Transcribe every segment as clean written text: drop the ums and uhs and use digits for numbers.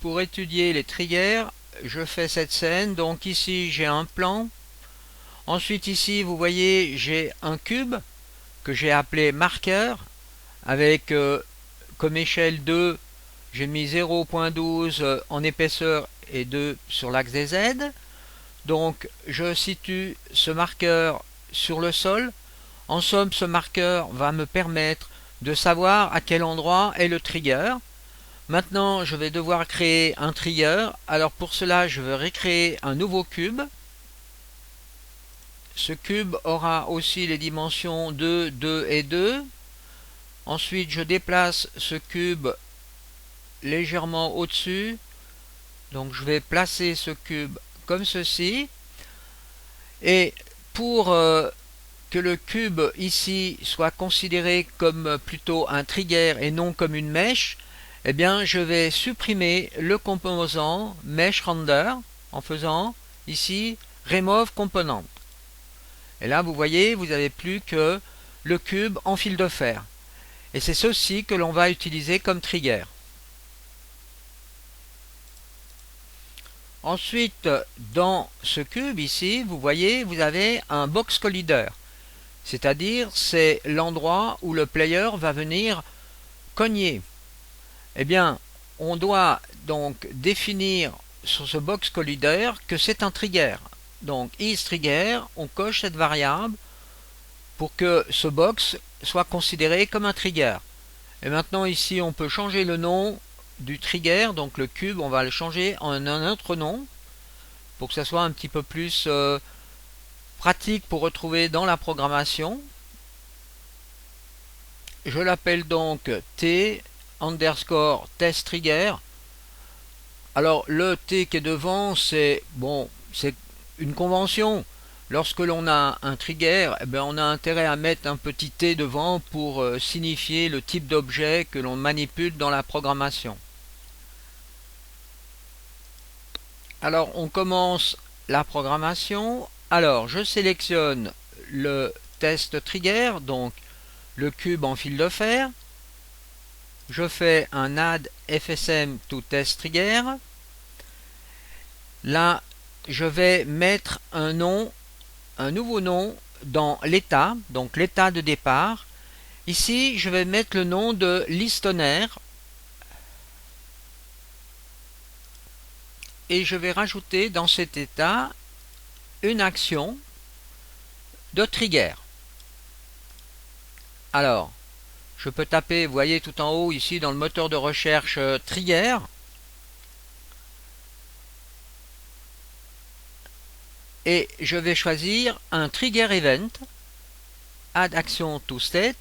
Pour étudier les triggers, je fais cette scène. Donc ici j'ai un plan. Ensuite ici vous voyez j'ai un cube que j'ai appelé marqueur avec comme échelle 2, j'ai mis 0.12 en épaisseur et 2 sur l'axe des Z. Donc je situe ce marqueur sur le sol. En somme, ce marqueur va me permettre de savoir à quel endroit est le trigger. Maintenant, je vais devoir créer un trigger. Alors pour cela, je vais recréer un nouveau cube. Ce cube aura aussi les dimensions 2, 2 et 2. Ensuite, je déplace ce cube légèrement au-dessus. Donc je vais placer ce cube comme ceci. Et pour que le cube ici soit considéré comme plutôt un trigger et non comme une mèche, eh bien je vais supprimer le composant mesh render en faisant ici remove component. Et là vous voyez, vous n'avez plus que le cube en fil de fer. Et c'est ceci que l'on va utiliser comme trigger. Ensuite, dans ce cube ici, vous voyez, vous avez un box collider. C'est-à-dire, c'est l'endroit où le player va venir cogner. Eh bien, on doit donc définir sur ce box collider que c'est un trigger. Donc, isTrigger, on coche cette variable pour que ce box soit considéré comme un trigger. Et maintenant, ici, on peut changer le nom du trigger. Donc, le cube, on va le changer en un autre nom pour que ça soit un petit peu plus pratique pour retrouver dans la programmation. Je l'appelle donc T underscore test trigger. Alors le T qui est devant, c'est bon, c'est une convention. Lorsque l'on a un trigger, eh bien, on a intérêt à mettre un petit T devant pour signifier le type d'objet que l'on manipule dans la programmation. Alors on commence la programmation. Alors je sélectionne le test trigger, donc le cube en fil de fer. Je fais un add FSM to test trigger. Là, je vais mettre un nom, un nouveau nom dans l'état, donc l'état de départ. Ici, je vais mettre le nom de listener et je vais rajouter dans cet état une action de trigger. Alors, je peux taper, vous voyez tout en haut ici dans le moteur de recherche trigger. Et je vais choisir un trigger event, add action to state.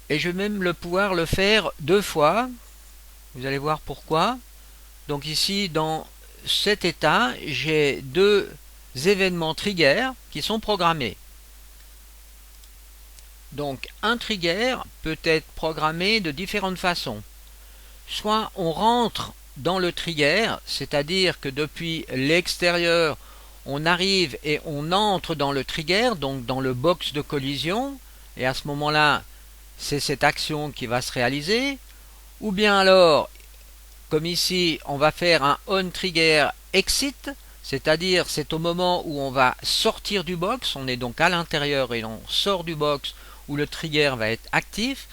Et je vais même pouvoir le faire 2 fois. Vous allez voir pourquoi. Donc ici, dans cet état, j'ai 2 événements trigger qui sont programmés. Donc un trigger peut être programmé de différentes façons. Soit on rentre dans le trigger, c'est-à-dire que depuis l'extérieur, on arrive et on entre dans le trigger, donc dans le box de collision, et à ce moment-là, c'est cette action qui va se réaliser. Ou bien alors, comme ici, on va faire un onTriggerExit, c'est-à-dire c'est au moment où on va sortir du box, on est donc à l'intérieur et on sort du box où le trigger va être actif.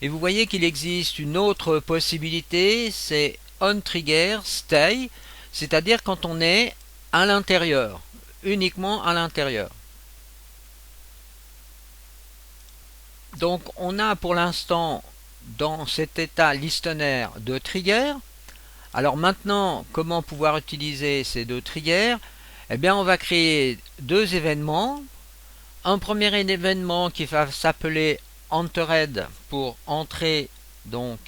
Et vous voyez qu'il existe une autre possibilité, c'est onTriggerStay, c'est-à-dire quand on est à l'intérieur, uniquement à l'intérieur. Donc on a pour l'instant dans cet état listener de trigger. Alors maintenant, comment pouvoir utiliser ces 2 triggers? Eh bien, on va créer 2 événements. Un premier événement qui va s'appeler entered pour entrer donc,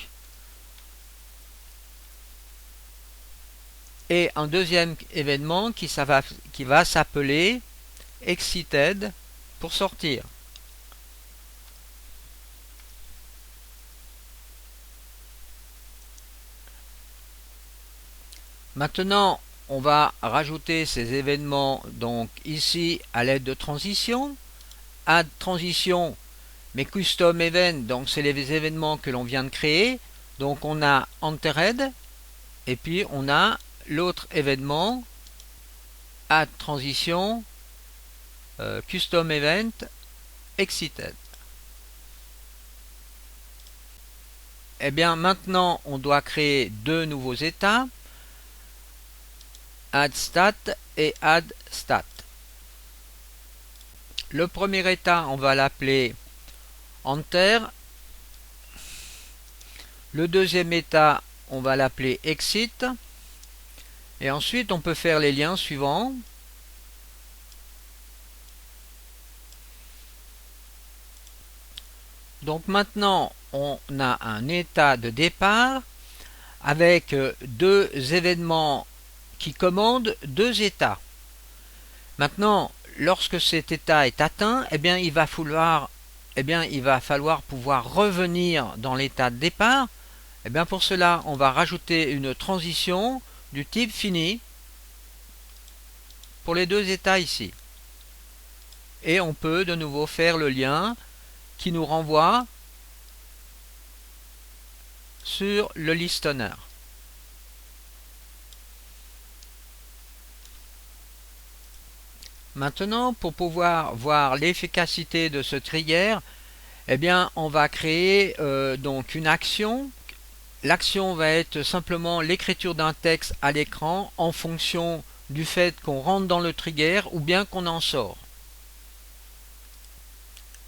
et un deuxième événement qui va s'appeler exited pour sortir. Maintenant, on va rajouter ces événements donc ici à l'aide de transition. Add transition, mais custom event, donc c'est les événements que l'on vient de créer. Donc on a entered et puis on a l'autre événement add transition custom event exited. Et bien maintenant on doit créer deux nouveaux états, add stat et add stat. Le premier état on va l'appeler enter. Le deuxième état on va l'appeler exit. Et ensuite on peut faire les liens suivants. Donc maintenant on a un état de départ avec deux événements qui commandent deux états. Maintenant, lorsque cet état est atteint, eh bien, il va falloir pouvoir revenir dans l'état de départ. Eh bien, pour cela, on va rajouter une transition du type fini pour les deux états ici. Et on peut de nouveau faire le lien qui nous renvoie sur le listener. Maintenant, pour pouvoir voir l'efficacité de ce trigger, eh bien, on va créer donc une action. L'action va être simplement l'écriture d'un texte à l'écran en fonction du fait qu'on rentre dans le trigger ou bien qu'on en sort.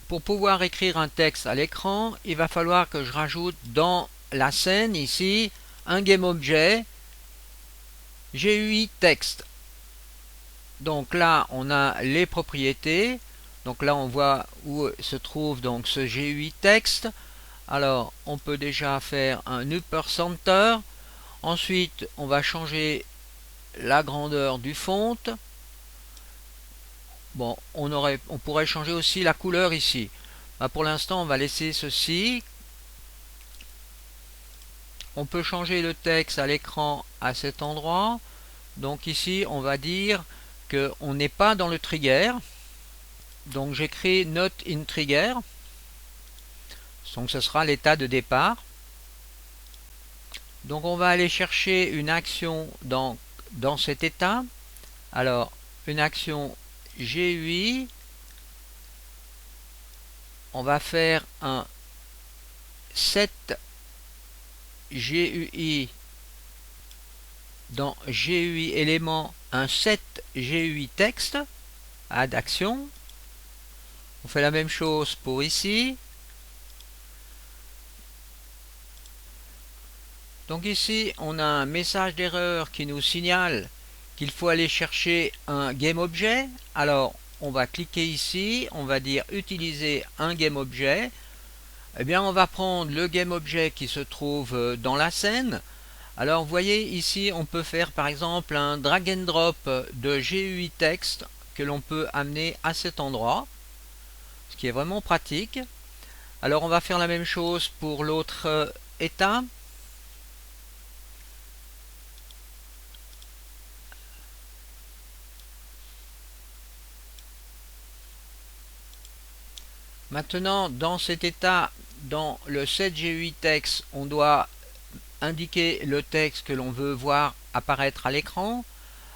Pour pouvoir écrire un texte à l'écran, il va falloir que je rajoute dans la scène ici un GameObjet GUI texte. Donc là on a les propriétés, donc là on voit où se trouve donc ce GUI texte. Alors on peut déjà faire un upper center, ensuite on va changer la grandeur du font. Bon, on pourrait changer aussi la couleur ici. Pour l'instant on va laisser ceci. On peut changer le texte à l'écran à cet endroit. Donc ici on va dire qu'on n'est pas dans le trigger. Donc j'écris not in trigger. Donc ce sera l'état de départ. Donc on va aller chercher une action dans cet état. Alors une action GUI. On va faire un set GUI dans GUI élément, un set GUI texte, add action. On fait la même chose pour ici. Donc ici on a un message d'erreur qui nous signale qu'il faut aller chercher un GameObjet. Alors on va cliquer ici, on va dire utiliser un GameObjet. Eh bien on va prendre le GameObjet qui se trouve dans la scène. Alors vous voyez ici on peut faire par exemple un drag and drop de GUI texte que l'on peut amener à cet endroit, ce qui est vraiment pratique. Alors on va faire la même chose pour l'autre état. Maintenant dans cet état, dans le set GUI text, on doit indiquer le texte que l'on veut voir apparaître à l'écran.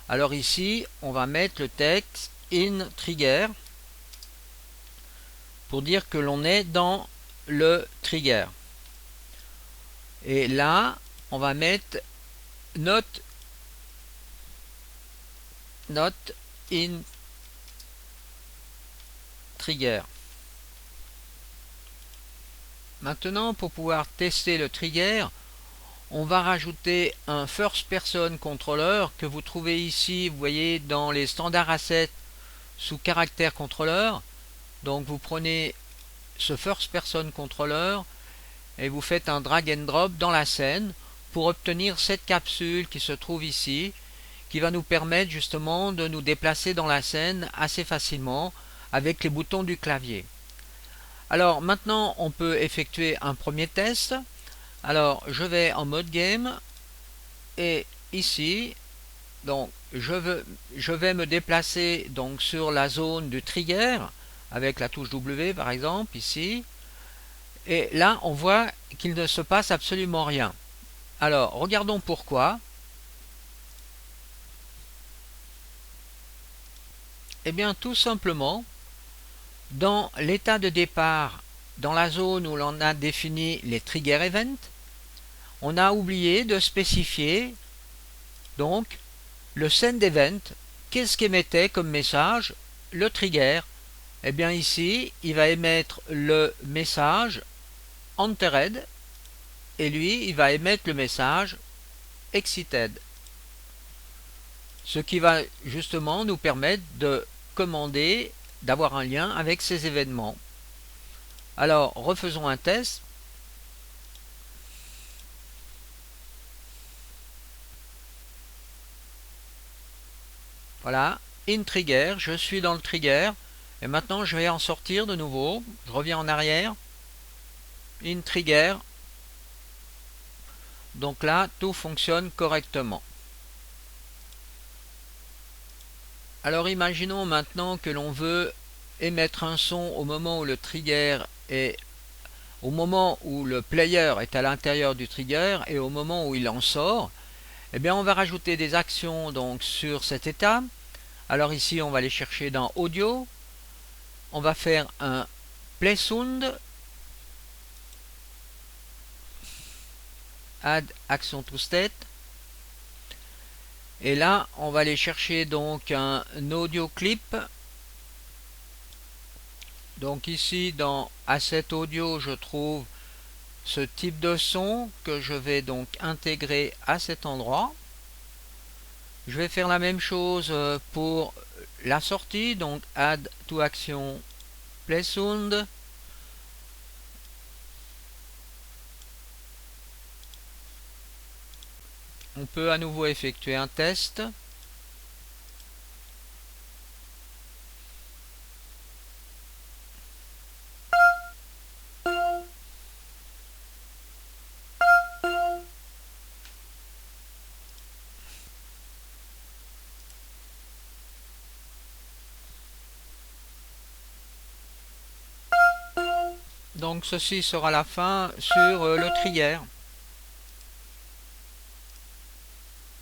Alors ici on va mettre le texte in trigger pour dire que l'on est dans le trigger. Et là on va mettre not in trigger. Maintenant pour pouvoir tester le trigger, on va rajouter un first person controller que vous trouvez ici, vous voyez, dans les standards assets sous caractère contrôleur. Donc vous prenez ce first person controller et vous faites un drag and drop dans la scène pour obtenir cette capsule qui se trouve ici, qui va nous permettre justement de nous déplacer dans la scène assez facilement avec les boutons du clavier. Alors maintenant on peut effectuer un premier test. Alors je vais en mode game et ici donc je vais me déplacer donc sur la zone du trigger avec la touche W par exemple ici, Et là, on voit qu'il ne se passe absolument rien. Alors, regardons pourquoi. Eh bien, tout simplement, dans l'état de départ, dans la zone où l'on a défini les trigger events, on a oublié de spécifier donc le send event. Qu'est-ce qu'émettait comme message le trigger? Eh bien ici, il va émettre le message entered et lui, il va émettre le message excited. Ce qui va justement nous permettre de commander, d'avoir un lien avec ces événements. Alors, refaisons un test. Voilà, in trigger, je suis dans le trigger. Et maintenant, je vais en sortir de nouveau. Je reviens en arrière. In trigger. Donc là, tout fonctionne correctement. Alors imaginons maintenant que l'on veut émettre un son au moment où le trigger est au moment où le player est à l'intérieur du trigger et au moment où il en sort. Eh bien on va rajouter des actions donc sur cet état. Alors ici on va aller chercher dans audio. On va faire un play sound, add action to state. Et là, on va aller chercher donc un audio clip. Donc ici, dans Asset Audio, je trouve ce type de son que je vais donc intégrer à cet endroit. Je vais faire la même chose pour la sortie, donc Add to Action Play Sound. On peut à nouveau effectuer un test. Donc ceci sera la fin sur le trigger.